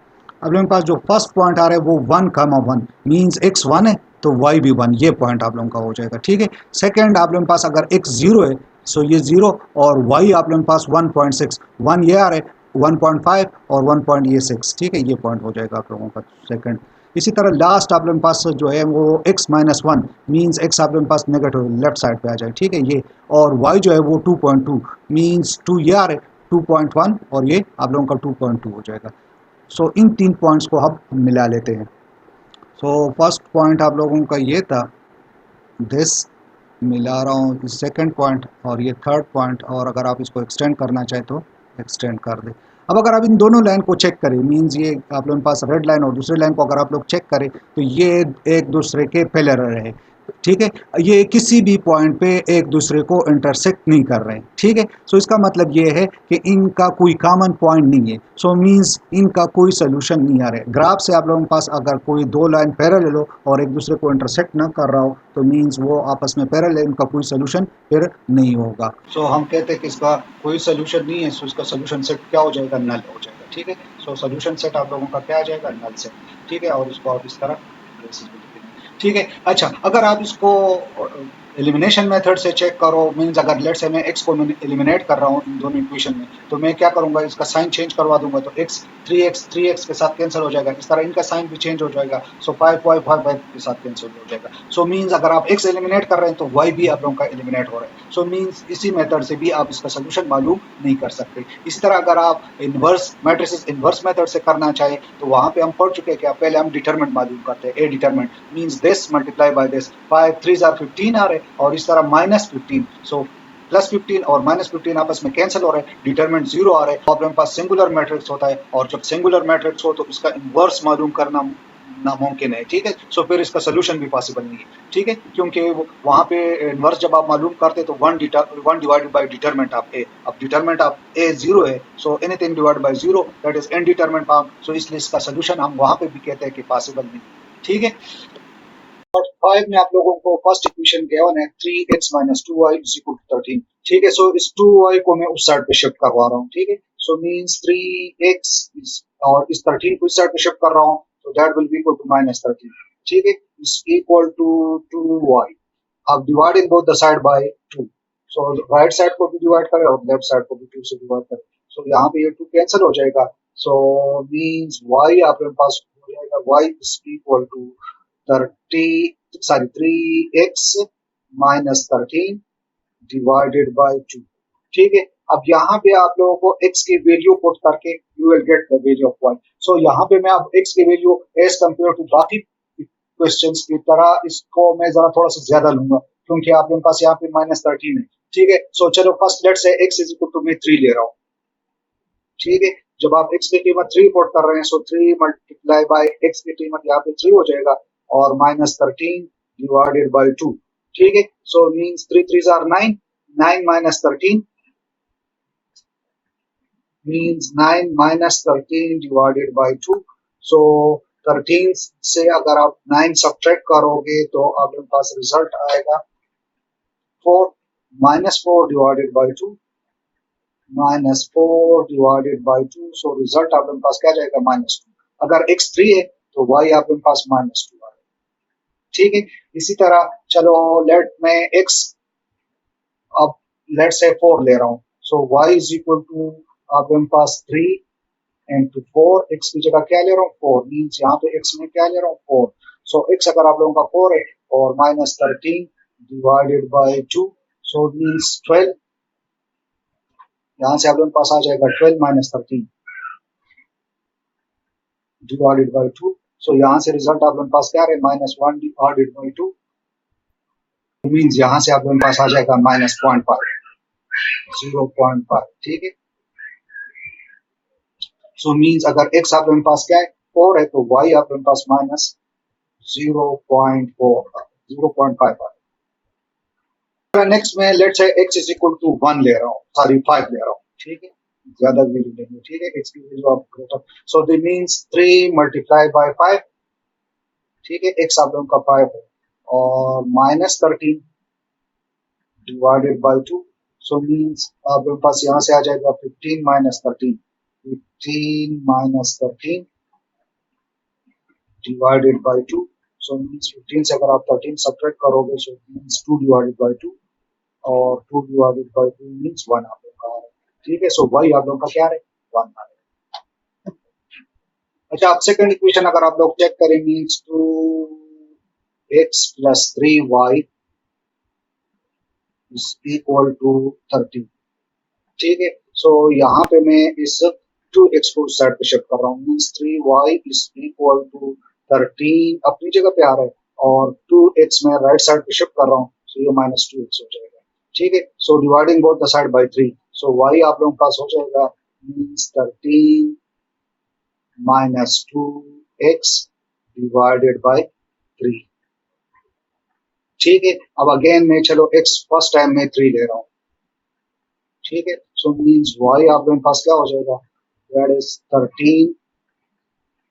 अब लोगों के पास जो फर्स्ट पॉइंट आ रहा है वो 1, 1 मीन्स x 1 है तो y भी 1, ये पॉइंट आप लोगों का हो जाएगा, ठीक है। सेकंड आप लोगों के पास अगर x 0 है सो ये 0 और y आप लोगों के पास 1.6, 1 ये आ रहा है 1.5 और 1.6, ठीक है, ये पॉइंट हो जाएगा आप लोगों का सेकंड। इसी तरह लास्ट आप लोगों के पास जो है वो x-1 मीन्स x आप लोगों के पास नेगेटिव लेफ्ट साइड पे आ जाए, ठीक है ये, और y जो है वो 2.2 मीन्स 2 ये आ रहा है 2.1 और ये आप लोगों का 2.2 हो जाएगा। सो इन तीन पॉइंट्स को हम मिला लेते हैं। सो फर्स्ट पॉइंट आप लोगों का ये था, दिस मिला रहा हूँ सेकंड पॉइंट और ये थर्ड पॉइंट, और अगर आप इसको एक्सटेंड करना चाहें तो एक्सटेंड कर दें। अब अगर आप इन दोनों लाइन को चेक करें, मींस ये आप लोगों के पास रेड लाइन और दूसरी लाइन को अगर आप लोग चेक करें तो ये एक दूसरे के पैरेलल है। ठीक है, ये किसी भी पॉइंट पे एक दूसरे को इंटरसेक्ट नहीं कर रहे हैं। ठीक है, सो इसका मतलब ये है कि इनका कोई कॉमन पॉइंट नहीं है, सो मींस इनका कोई सोल्यूशन नहीं आ रहा है। ग्राफ से आप लोगों के पास अगर कोई दो लाइन पैरेलल हो और एक दूसरे को इंटरसेक्ट ना कर रहा हो तो मींस वो आपस में पैरेलल है, इनका कोई सोल्यूशन फिर नहीं होगा। सो हम कहते हैं कि इसका कोई सोल्यूशन नहीं है, सो इसका सोल्यूशन सेट क्या हो जाएगा, नल हो जाएगा। ठीक है, सो सोल्यूशन सेट आप लोगों का क्या आ जाएगा, नल सेट। ठीक है, और इसको आप इस तरह ठीक है। अच्छा, अगर आप इसको एलिमिनेशन मेथड से चेक करो, मीन्स अगर लेट से मैं एक्स को एलिमिनेट कर रहा हूँ इन दोनों इक्वेशन में, तो मैं क्या करूंगा, इसका साइन चेंज करवा दूंगा, तो एक्स थ्री एक्स के साथ कैंसिल हो जाएगा, इस तरह इनका साइन भी चेंज हो जाएगा, so five y five y के साथ कैंसिल हो जाएगा। सो मीन्स अगर आप एक्स एलिमिनेट कर रहे हैं तो वाई भी आप लोगों का एलिमिनेट हो रहा है। सो मीन्स इसी मेथड से भी आप इसका सोल्यूशन मालूम नहीं कर सकते। इसी तरह अगर आप इनवर्स मैट्रिसेस इनवर्स मेथड से करना चाहे तो वहां पे हम पढ़ चुके हैं कि पहले हम डिटरमिनेंट मालूम करते हैं। A determinant means this multiply by this, 5 3 are 15 आ रहे और इस तरह -15, सो +15 और -15 आपस में कैंसिल हो रहे हैं, डिटरमिनेंट 0 आ रहे हैं। प्रॉब्लम पास सिंगुलर मैट्रिक्स होता है और जब सिंगुलर मैट्रिक्स हो तो इसका इनवर्स मालूम करना नामुमकिन है। ठीक है, सो फिर इसका सोल्यूशन भी पॉसिबल नहीं है। ठीक है, क्योंकि वहां पे इनवर्स जब आप मालूम करते तो one divided by determinant of A, अब डिटरमिनेंट ऑफ ए 0 है, so anything divided by 0 that is indeterminate form, so इसलिए इसका सोल्यूशन हम वहां पे भी कहते हैं कि पॉसिबल नहीं। ठीक है, और 5 में आप लोगों को फर्स्ट इक्वेशन गिवन है 3x minus 2y is equal to 13। ठीक है, सो इस 2y को मैं उस साइड पे शिफ्ट करवा रहा हूँ। ठीक है, सो मींस 3x और इस 13 को इस साइड पे शिफ्ट कर रहा हूँ, तो that will be equal to -13। ठीक है, इज इक्वल टू 2y। अब dividing both the side by 2, so right side को भी डिवाइड करें और लेफ्ट साइड को भी 2 से डिवाइड करें, सो यहाँ पे ये 2 कैंसिल हो जाएगा। सो मींस y आपके पास हो जाएगा, y is equal to 3x minus 13 divided by 2। ठीक है, अब यहाँ पे आप लोगों को x की वैल्यू पुट करके you will get the value of y। सो यहाँ पे मैं अब x की वैल्यू एज कंपेयर टू बाकी क्वेश्चंस की तरह इसको मैं जरा थोड़ा सा ज्यादा लूंगा, क्योंकि आपके पास यहाँ पे -13 है। ठीक है, सो चलो फर्स्ट लेट से x इज इक्वल टू मैं 3 ले रहा हूँ। ठीक है, जब आप x की कीमत 3 पुट कर रहे हैं, सो 3 मल्टीप्लाई बाय x की कीमत यहाँ पे 3 हो जाएगा और -13 डिवाइडेड बाय 2। ठीक है, so means 3 3 are 9, 9 minus 13 means 9 minus 13 divided by 2। So 13 से अगर आप 9 सब्ट्रैक्ट करोगे तो आपके पास रिजल्ट आएगा 4, -4 divided by 2, -4 divided by 2, so result आपके पास क्या जाएगा, -2। अगर x 3 है तो y आपके पास -2 आएगा। ठीक है, इसी तरह चलो लेट में x अब लेट से 4 ले रहा हूँ, सो y इज इक्वल टू आपके पास 3 इंटू 4, x की जगह क्या ले रहा हूँ, 4, मीन्स यहाँ पे x में क्या ले रहा हूँ, 4। सो x अगर आप लोगों का 4 है और -13 डिवाइडेड बाय 2, सो मीन्स 12, यहाँ से आप लोगों के पास आ जाएगा 12 -13 डिवाइडेड बाय 2। सो यहाँ से रिजल्ट आप लोगों के पास क्या है, -1 डिवाइडेड बाय 2, मीन्स यहाँ से आप लोगों के पास आ जाएगा -0.5, 0.5। ठीक है, सो मीन्स अगर x आप लोगों के पास क्या है, 4 है, तो y आप लोगों के पास -0.4 0.5 है। नेक्स्ट में let's say x is equal to 1 ले रहा हूँ, सॉरी 5 ले रहा हूँ। ठीक है, ज्यादा वैल्यू लेंगे। ठीक है, x की वैल्यू आप greater, so that means 3 multiply by 5। ठीक है, x आप लोगों का 5 है और -13 डिवाइडेड बाय 2, सो मींस आप लोगों के पास यहाँ से आ जाएगा 15 -13, 15 -13 डिवाइडेड बाय 2, सो मींस 15 से अगर आप 13 सब्ट्रैक्ट करोगे, सो मींस 2 डिवाइडेड बाय 2 और 2 डिवाइडेड बाय 2 मींस 1 आप लोगों का आ रहा है। ठीक है, सो y आप लोगों का क्या है, 1 आ रहा है। अच्छा, अब सेकंड इक्वेशन अगर आप लोग चेक करें, means 2x plus 3y is equal to 30। ठीक है, सो यहाँ पे मैं इस 2x को उस साइड पे शिफ्ट कर रहा हूँ, means 3y is equal to 13 अपनी जगह पे आ रहा है और 2x में राइट साइड पे शिफ्ट कर रहा हूँ, सो ये -2x हो जाएगा। ठीक है, so dividing both the side bye 3, so y आप लोगों के पास हो जाएगा मींस 13 -2x डिवाइडेड बाय 3। ठीक है। अब अगेन मैं चलो x फर्स्ट टाइम में 3 ले रहा हूँ, ठीक है। सो मीन्स y आप लोगों के पास क्या हो जाएगा, दैट इज 13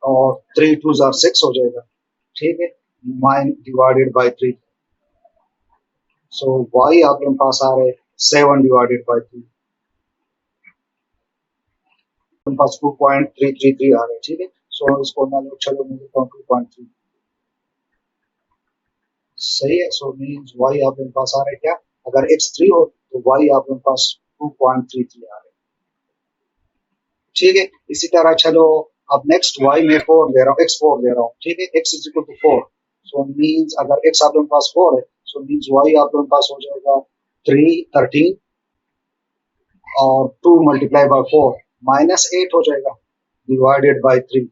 और 3 2 जार 6 हो जाएगा, ठीक है, mine divided by 3। So y आप लोगों के पास आ रहे 7 डिवाइडेड बाई 3, उनके पास 2.333 आ रहे, ठीक है। सो इसको मैं लोग चलो मैं लिखता हूँ 2.3, सही है। सो मीन्स y आप लोगों के पास आ रहे क्या, अगर x 3 हो तो y आप लोगों के पास 2.33 आ रहे, ठीक है। इसी तरह चलो अब नेक्स्ट y में 4 ले रहा हूँ, x 4 ले रहा हूँ, ठीक है, x is equal to 4। So means अगर x आप लोगों के पास 4 है, सो मीन्स y आप लोगों के पास हो जाएगा 13 और 2 मल्टीप्लाई बाय 4 माइनस 8 हो जाएगा डिवाइडेड बाय 3।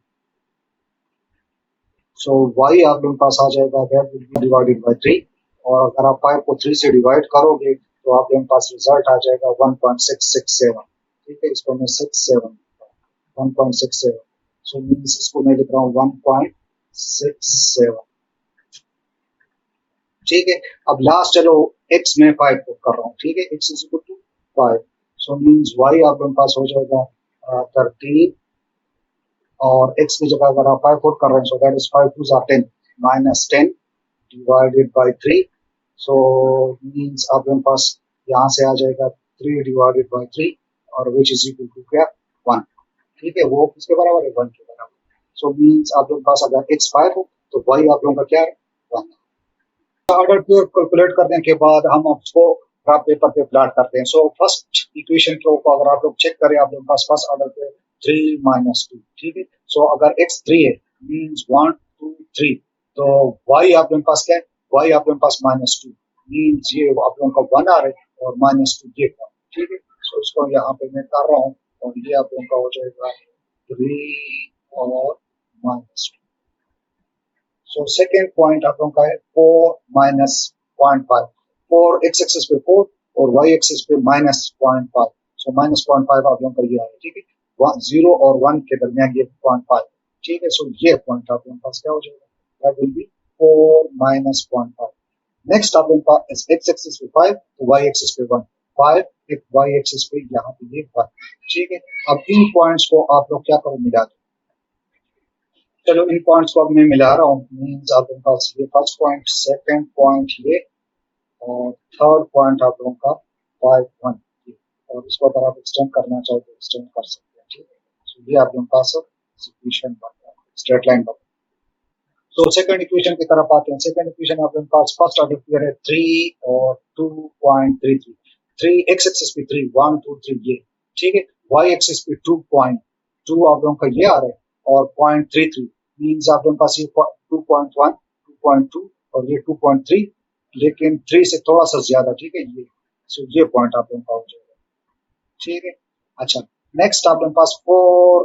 सो y आप लोगों के पास आ जाएगा that will B divided by 3, और अगर आप 5 को 3 से डिवाइड करोगे तो आप लोगों के पास रिजल्ट आ जाएगा 1.667, ठीक है। इसको मैं 67 1.67, सो मीन्स इसको मैं लिख रहा हूँ 1.67, ठीक है। अब लास्ट चलो x में 5 पुट कर रहा हूँ, ठीक है, x is equal to 5। So means y आप लोगों के पास हो जाएगा 13 और x की जगह अगर आप 5 पुट कर रहे हैं, सो that is 5 2 jar 10 minus 10 divided by 3। So means आप लोगों के पास यहाँ से आ जाएगा 3 डिवाइडेड बाय 3 और विच इज इक्वल टू क्या 1, ठीक है, वो किसके बराबर है 1 के बराबर। सो मीन्स आप लोगों के पास अगर x 5 हो तो y आप लोगों का क्या है 1। ऑर्डर को कैलकुलेट करने के बाद हम उसको ग्राफ पेपर पे प्लॉट करते हैं। सो फर्स्ट इक्वेशन को अगर आप लोग चेक करें, आप लोगों के पास फर्स्ट ऑर्डर पे 3 माइनस 2, ठीक है। सो अगर x 3 है मीन्स 1 2 3, तो y आप लोगों के पास क्या है, y आप लोगों के पास माइनस 2 मीन्स ये आप लोगों का 1 आ रहा है और माइनस 2 ये 1, ठीक है। सो इसको यहाँ पे मैं कर रहा हूँ और ये आप लोगों का हो जाएगा 3 और माइनस 2। सो सेकेंड पॉइंट आप लोगों का है 4 माइनस 0.5, 4 x एक्सिस पे 4 और y एक्सिस पे माइनस 0.5, सो माइनस 0.5 आप लोगों का ये है, ठीक है, 0 और 1 के दरमियान ये 0.5, ठीक है। सो ये पॉइंट आप लोगों के पास क्या हो जाएगा, that will B 4 minus 0.5। Next आप लोगों का x एक्सिस पे 5 तो y एक्सिस पे 1, 5 एक y एक्सिस पे यहाँ पे ये 1, ठीक है। अब इन पॉइंट्स को आप लोग क्या करो मिला दो, चलो इन पॉइंट्स को अब मैं मिला रहा हूँ, मीन्स आप लोगों के पास ये फर्स्ट पॉइंट, सेकंड पॉइंट ये और थर्ड पॉइंट आप लोगों का 5 1 ये, और इसको अगर आप एक्सटेंड करना चाहो तो एक्सटेंड कर सकते हैं, ठीक है। तो ये आप लोगों के पास इक्वेशन बन गया, स्ट्रेट लाइन बन। तो सेकंड इक्वेशन की तरफ आते हैं। सेकंड इक्वेशन आप लोगों के पास फर्स्ट ऑर्डर क्लियर है 3 और 2.33, 3 x एक्सिस पे 3 1 2 3 ये, ठीक है, y एक्सिस पे 2.2 आप लोगों का ये आ रहा है और 0.33 मींस आप लोगों के पास ये 2.1 2.2 और ये 2.3, लेकिन 3 से थोड़ा सा ज्यादा, ठीक है ये। सो ये पॉइंट आप लोगों का हो जाएगा, ठीक है। अच्छा नेक्स्ट आप लोगों के पास 4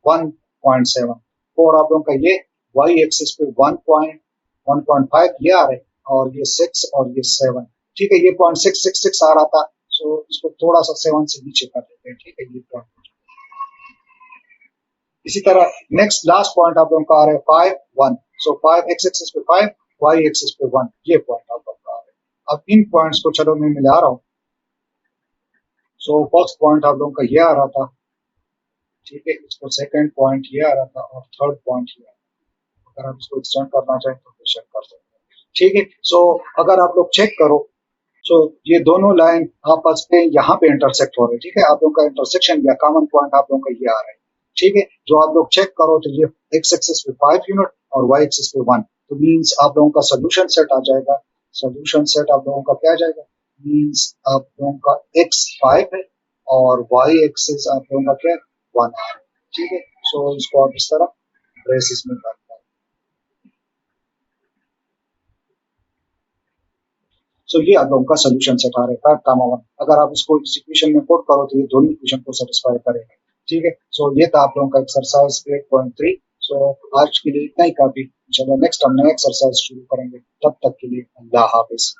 1.7, 4 आप लोगों का ये y एक्सिस पे 1.5 ये आ रहा है और ये 6 और ये 7, ठीक है, ये 0.666 आ रहा था, सो इसको थोड़ा सा 7 से नीचे कर देते हैं, ठीक है, ये पॉइंट। इसी तरह नेक्स्ट लास्ट पॉइंट आप लोगों का आ रहा है 5 1, सो 5 x एक्सिस पे 5 y एक्सिस पे 1, ये पॉइंट आप लोगों का आ रहा है। अब इन पॉइंट्स को चलो मैं मिला रहा हूँ। सो फर्स्ट पॉइंट आप लोगों का ये आ रहा था, ठीक है, इसको सेकंड पॉइंट ये आ रहा था और थर्ड पॉइंट ये आ रहा था। अगर आप इसको एक्सटेंड करना चाहें तो बेशक कर सकते हैं, ठीक है। सो अगर आप लोग चेक करो, सो ये दोनों लाइन आपस में यहाँ पे इंटरसेक्ट हो रहे हैं, ठीक है, आप लोगों का इंटरसेक्शन या कॉमन पॉइंट आप लोगों का ये आ रहा है, ठीक है। जो आप लोग चेक करो तो ये x एक्सिस पे 5 यूनिट और y एक्सिस पे 1, तो मींस आप लोगों का सोल्यूशन सेट आ जाएगा। सोल्यूशन सेट आप लोगों का क्या आ जाएगा, मींस आप लोगों का x 5 है और y एक्सिस आप लोगों का क्या 1 है, ठीक है। सो इसको आप इस तरह ब्रेसेस में रखते हैं। सो ये आप लोगों का सोल्यूशन सेट आ रहा है 5 कामा 1। अगर आप इसको इस इक्वेशन में पुट करो तो ये दोनों इक्वेशन को सेटिस्फाई करेगा, ठीक है। सो ये था आप लोगों का एक्सरसाइज 8.3। सो आज के लिए इतना ही काफी, चलो नेक्स्ट हम नया एक्सरसाइज शुरू करेंगे, तब तक के लिए अल्लाह हाफिज।